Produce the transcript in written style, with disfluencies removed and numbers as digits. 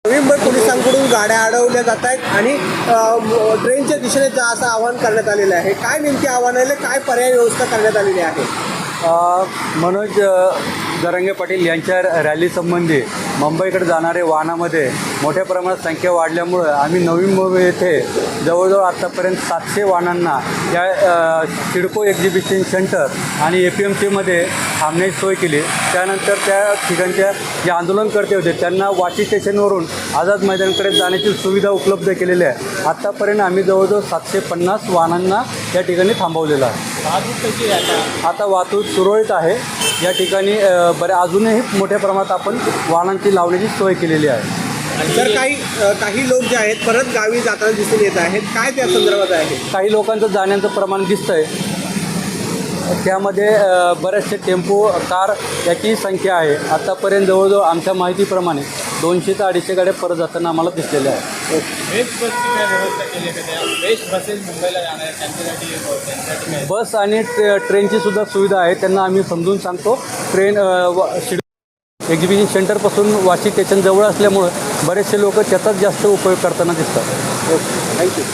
नवी मुंबई पोलिसांकडून गाड्या अडवल्या जात आहेत आणि ट्रेनच्या दिशेने जा असं आवाहन करण्यात आलेलं आहे. काय नेमके आव्हान आहे, काय पर्याय व्यवस्था करण्यात आलेली आहे? मनोज जरांगे पाटील यांच्या रॅलीसंबंधी मुंबईकडे जाणारे वाहनामध्ये मोठ्या प्रमाणात संख्या वाढल्यामुळं आम्ही नवी मुंबई येथे जवळजवळ आत्तापर्यंत 700 वाहनांना या सिडको एक्झिबिशन सेंटर आणि APMCमध्ये थांबण्याची सोय केली. त्यानंतर त्या ठिकाणच्या जे आंदोलनकर्ते होते त्यांना वाशी स्टेशनवरून आझाद मैदानाकडे जाण्याची सुविधा उपलब्ध केलेली आहे. आत्तापर्यंत आम्ही जवळजवळ 750 वाहनांना या ठिकाणी थांबवलेलं आहे. आता वाहतूक सुरळीत आहे. या ठिकाणी अजूनही मोठ्या प्रमाणात आपण वाहनांची लावण्याची सोय केलेली आहे. तर काही लोक जे आहेत परत गावी जाताना दिसून येत आहेत, काय त्या संदर्भात आहे? काही लोकांचं जाण्याचं प्रमाण दिसतं आहे. त्यामध्ये बरेचसे टेम्पो कार याची संख्या आहे. आत्तापर्यंत जवळजवळ आमच्या माहितीप्रमाणे 200 ते 250 गाड्या परत जाताना आम्हाला दिसलेल्या आहे. बस आणि ट्रेनची सुद्धा सुविधा आहे. त्यांना आम्ही समजून सांगतो. ट्रेन एक्झिबिशन सेंटरपासून वाशी स्टेशन जवळ असल्यामुळं बरेचसे लोक त्याचाच जास्त उपयोग करताना दिसतात. थँक्यू.